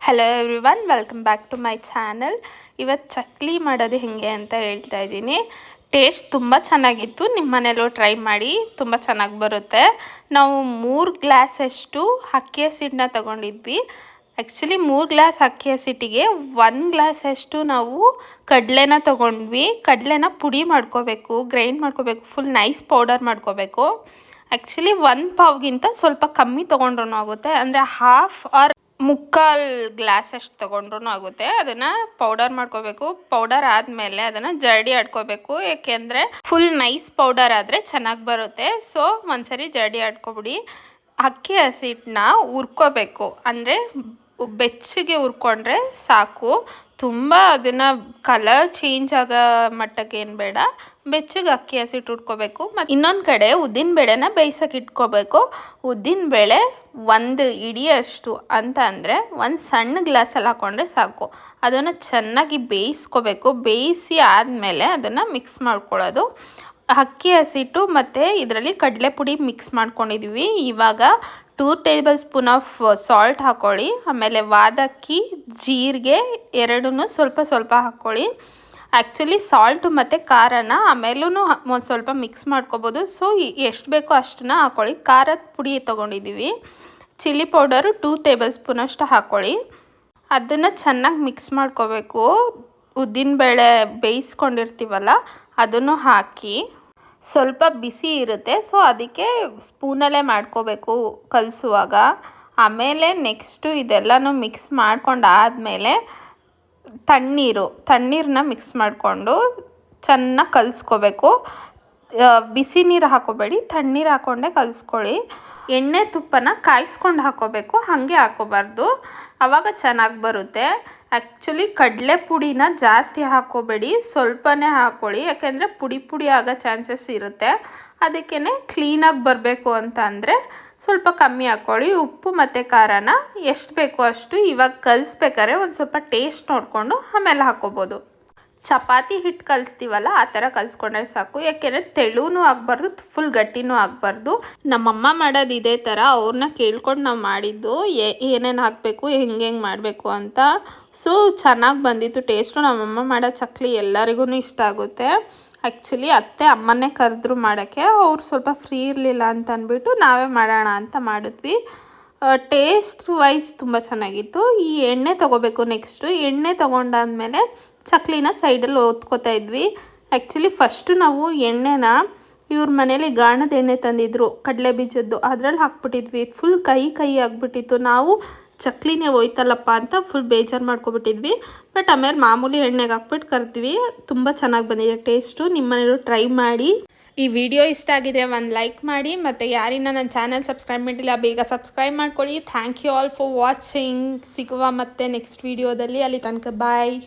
Hello everyone, welcome back to my channel. ಇವತ್ತು ಚಕ್ಲಿ ಮಾಡೋದು ಹೇಗೆ ಅಂತ ಹೇಳ್ತಾ ಇದ್ದೀನಿ. ಟೇಸ್ಟ್ ತುಂಬ ಚೆನ್ನಾಗಿತ್ತು. ನಿಮ್ಮ ಮನೇಲೂ ಟ್ರೈ ಮಾಡಿ, ತುಂಬ ಚೆನ್ನಾಗಿ ಬರುತ್ತೆ. ನಾವು 3 ಗ್ಲಾಸಷ್ಟು ಅಕ್ಕಿ ಹಸಿಟ್ಟನ್ನ ತೊಗೊಂಡಿದ್ವಿ. ಆ್ಯಕ್ಚುಲಿ 3 ಗ್ಲಾಸ್ ಅಕ್ಕಿ ಹಸಿಟ್ಟಿಗೆ 1 ಗ್ಲಾಸಷ್ಟು ನಾವು ಕಡಲೆನ ತೊಗೊಂಡ್ವಿ. ಕಡಲೆನ ಪುಡಿ ಮಾಡ್ಕೋಬೇಕು, ಗ್ರೈಂಡ್ ಮಾಡ್ಕೋಬೇಕು, ಫುಲ್ ನೈಸ್ ಪೌಡರ್ ಮಾಡ್ಕೋಬೇಕು. ಆ್ಯಕ್ಚುಲಿ 1 ಪಾವ್ಗಿಂತ ಸ್ವಲ್ಪ ಕಮ್ಮಿ ತೊಗೊಂಡ್ರೂ ಆಗುತ್ತೆ, ಅಂದರೆ ಹಾಫ್ ಆರ್ ಮುಕ್ಕಾಲು ಗ್ಲಾಸ್ ಅಷ್ಟು ತೊಗೊಂಡ್ರೂ ಆಗುತ್ತೆ. ಅದನ್ನು ಪೌಡರ್ ಮಾಡ್ಕೋಬೇಕು. ಪೌಡರ್ ಆದಮೇಲೆ ಅದನ್ನು ಜರಡಿ ಆಡ್ಕೋಬೇಕು, ಏಕೆಂದರೆ ಫುಲ್ ನೈಸ್ ಪೌಡರ್ ಆದರೆ ಚೆನ್ನಾಗಿ ಬರುತ್ತೆ. ಸೊ ಒಂದ್ಸರಿ ಜರಡಿ ಆಡ್ಕೊಬಿಡಿ. ಅಕ್ಕಿ ಹಸಿಟ್ಟನ್ನ ಹುರ್ಕೋಬೇಕು, ಅಂದರೆ ಬೆಚ್ಚಗೆ ಹುರ್ಕೊಂಡ್ರೆ ಸಾಕು. ತುಂಬ ಅದನ್ನು ಕಲರ್ ಚೇಂಜ್ ಆಗೋ ಮಟ್ಟಕ್ಕೆ ಏನು ಬೇಡ, ಬೆಚ್ಚಗೆ ಅಕ್ಕಿ ಹಸಿಟ್ಟು ಹುರ್ಕೋಬೇಕು. ಮತ್ತು ಇನ್ನೊಂದು ಕಡೆ ಉದ್ದಿನಬೇಳೆನ ಬೇಯಿಸೋಕೆ ಇಟ್ಕೋಬೇಕು. ಉದ್ದಿನಬೇಳೆ 1 ಹಿಡಿಯಷ್ಟು ಅಂತ ಅಂದರೆ 1 ಸಣ್ಣ ಗ್ಲಾಸಲ್ಲಿ ಹಾಕ್ಕೊಂಡ್ರೆ ಸಾಕು. ಅದನ್ನು ಚೆನ್ನಾಗಿ ಬೇಯಿಸ್ಕೋಬೇಕು. ಬೇಯಿಸಿ ಆದಮೇಲೆ ಅದನ್ನು ಮಿಕ್ಸ್ ಮಾಡ್ಕೊಳ್ಳೋದು. ಅಕ್ಕಿ ಹಸಿಟ್ಟು ಮತ್ತು ಇದರಲ್ಲಿ ಕಡಲೆ ಪುಡಿ ಮಿಕ್ಸ್ ಮಾಡ್ಕೊಂಡಿದ್ದೀವಿ. ಇವಾಗ 2 ಟೇಬಲ್ ಸ್ಪೂನ್ ಆಫ್ ಸಾಲ್ಟ್ ಹಾಕ್ಕೊಳ್ಳಿ. ಆಮೇಲೆ ವಾದಕ್ಕಿ, ಜೀರಿಗೆ ಎರಡನ್ನೂ ಸ್ವಲ್ಪ ಸ್ವಲ್ಪ ಹಾಕ್ಕೊಳ್ಳಿ. ಆ್ಯಕ್ಚುಲಿ ಸಾಲ್ಟು ಮತ್ತು ಖಾರನ ಆಮೇಲೂ ಒಂದು ಸ್ವಲ್ಪ ಮಿಕ್ಸ್ ಮಾಡ್ಕೋಬೋದು. ಸೊ ಎಷ್ಟು ಬೇಕೋ ಅಷ್ಟನ್ನ ಹಾಕ್ಕೊಳ್ಳಿ. ಖಾರದ ಪುಡಿ ತೊಗೊಂಡಿದ್ದೀವಿ. ಚಿಲ್ಲಿ ಪೌಡರು 2 ಟೇಬಲ್ ಸ್ಪೂನಷ್ಟು ಹಾಕ್ಕೊಳ್ಳಿ. ಅದನ್ನು ಚೆನ್ನಾಗಿ ಮಿಕ್ಸ್ ಮಾಡ್ಕೋಬೇಕು. ಉದ್ದಿನಬೇಳೆ ಬೇಯಿಸ್ಕೊಂಡಿರ್ತೀವಲ್ಲ ಅದನ್ನು ಹಾಕಿ ಸ್ವಲ್ಪ ಬಿಸಿ ಇರುತ್ತೆ, ಸೊ ಅದಕ್ಕೆ ಸ್ಪೂನಲ್ಲೇ ಮಾಡ್ಕೋಬೇಕು ಕಲಿಸುವಾಗ. ಆಮೇಲೆ ನೆಕ್ಸ್ಟು ಇದೆಲ್ಲನೂ ಮಿಕ್ಸ್ ಮಾಡ್ಕೊಂಡಾದಮೇಲೆ ತಣ್ಣೀರನ್ನ ಮಿಕ್ಸ್ ಮಾಡಿಕೊಂಡು ಚೆನ್ನಾಗಿ ಕಲಿಸ್ಕೋಬೇಕು. ಬಿಸಿ ನೀರು ಹಾಕೋಬೇಡಿ, ತಣ್ಣೀರು ಹಾಕ್ಕೊಂಡೇ ಕಲಿಸ್ಕೊಳ್ಳಿ. ಎಣ್ಣೆ ತುಪ್ಪನ ಕಾಯಿಸ್ಕೊಂಡು ಹಾಕೋಬೇಕು, ಹಾಗೆ ಹಾಕೋಬಾರ್ದು, ಆವಾಗ ಚೆನ್ನಾಗಿ ಬರುತ್ತೆ. ಆ್ಯಕ್ಚುಲಿ ಕಡಲೆ ಪುಡಿನ ಜಾಸ್ತಿ ಹಾಕೋಬೇಡಿ, ಸ್ವಲ್ಪನೇ ಹಾಕ್ಕೊಳ್ಳಿ, ಯಾಕೆಂದರೆ ಪುಡಿ ಆಗೋ ಚಾನ್ಸಸ್ ಇರುತ್ತೆ. ಅದಕ್ಕೇ ಕ್ಲೀನಾಗಿ ಬರಬೇಕು ಅಂತ ಅಂದರೆ ಸ್ವಲ್ಪ ಕಮ್ಮಿ ಹಾಕ್ಕೊಳ್ಳಿ. ಉಪ್ಪು ಮತ್ತು ಖಾರನ ಎಷ್ಟು ಬೇಕೋ ಅಷ್ಟು ಇವಾಗ ಕಲಿಸ್ಬೇಕಾದ್ರೆ ಒಂದು ಸ್ವಲ್ಪ ಟೇಸ್ಟ್ ನೋಡಿಕೊಂಡು ಆಮೇಲೆ ಹಾಕ್ಕೋಬೋದು. ಚಪಾತಿ ಹಿಟ್ಟು ಕಲಿಸ್ತೀವಲ್ಲ ಆ ಥರ ಕಲಿಸ್ಕೊಂಡ್ರೆ ಸಾಕು, ಯಾಕೆಂದರೆ ತೆಳುವೂ ಆಗಬಾರ್ದು, ಫುಲ್ ಗಟ್ಟಿನೂ ಆಗಬಾರ್ದು. ನಮ್ಮಮ್ಮ ಮಾಡೋದು ಇದೇ ಥರ, ಅವ್ರನ್ನ ಕೇಳ್ಕೊಂಡು ನಾವು ಮಾಡಿದ್ದು ಏನೇನು ಹಾಕಬೇಕು, ಹೆಂಗೆ ಮಾಡಬೇಕು ಅಂತ. ಸೊ ಚೆನ್ನಾಗಿ ಬಂದಿತ್ತು ಟೇಸ್ಟು. ನಮ್ಮಮ್ಮ ಮಾಡೋ ಚಕ್ಲಿ ಎಲ್ಲರಿಗೂ ಇಷ್ಟ ಆಗುತ್ತೆ. ಆ್ಯಕ್ಚುಲಿ ಅತ್ತೆ ಅಮ್ಮನ್ನೇ ಕರೆದ್ರು ಮಾಡೋಕ್ಕೆ, ಅವ್ರು ಸ್ವಲ್ಪ ಫ್ರೀ ಇರಲಿಲ್ಲ ಅಂತ ಅಂದ್ಬಿಟ್ಟು ನಾವೇ ಮಾಡೋಣ ಅಂತ ಮಾಡಿದ್ವಿ. ಟೇಸ್ಟ್ ವೈಸ್ ತುಂಬ ಚೆನ್ನಾಗಿತ್ತು. ಈ ಎಣ್ಣೆ ತೊಗೋಬೇಕು. ನೆಕ್ಸ್ಟು ಎಣ್ಣೆ ತೊಗೊಂಡಾದ್ಮೇಲೆ ಚಕ್ಲಿನ ಸೈಡಲ್ಲಿ ಒತ್ಕೋತಾ ಇದ್ವಿ. ಆ್ಯಕ್ಚುಲಿ ಫಸ್ಟು ನಾವು ಎಣ್ಣೆನ ಇವ್ರ ಮನೇಲಿ ಗಾಣದ ಎಣ್ಣೆ ತಂದಿದ್ರು, ಕಡಲೆ ಬೀಜದ್ದು, ಅದರಲ್ಲಿ ಹಾಕ್ಬಿಟ್ಟಿದ್ವಿ. ಫುಲ್ ಕೈ ಆಗಿಬಿಟ್ಟಿತ್ತು. ನಾವು ಚಕ್ಲಿನೇ ಹೋಯ್ತಲ್ಲಪ್ಪ ಅಂತ ಫುಲ್ ಬೇಜಾರು ಮಾಡ್ಕೊಬಿಟ್ಟಿದ್ವಿ. ಬಟ್ ಆಮೇಲೆ ಮಾಮೂಲಿ ಎಣ್ಣೆಗೆ ಹಾಕ್ಬಿಟ್ಟು ಕರ್ತೀವಿ. ತುಂಬ ಚೆನ್ನಾಗಿ ಬಂದಿದೆ ಟೇಸ್ಟು. ನಿಮ್ಮನೇಲೂ ಟ್ರೈ ಮಾಡಿ. ಈ ವಿಡಿಯೋ ಇಷ್ಟ ಆಗಿದ್ರೆ ಒಂದು ಲೈಕ್ ಮಾಡಿ, ಮತ್ತು ಯಾರಿನ ನನ್ನ ಚಾನಲ್ ಸಬ್ಸ್ಕ್ರೈಬ್ ಮಾಡಿಲ್ಲ ಬೇಗ ಸಬ್ಸ್ಕ್ರೈಬ್ ಮಾಡ್ಕೊಳ್ಳಿ. Thank you all for watching. ಸಿಗುವ ಮತ್ತೆ ನೆಕ್ಸ್ಟ್ ವಿಡಿಯೋದಲ್ಲಿ. ಅಲ್ಲಿ ತನಕ ಬಾಯ್.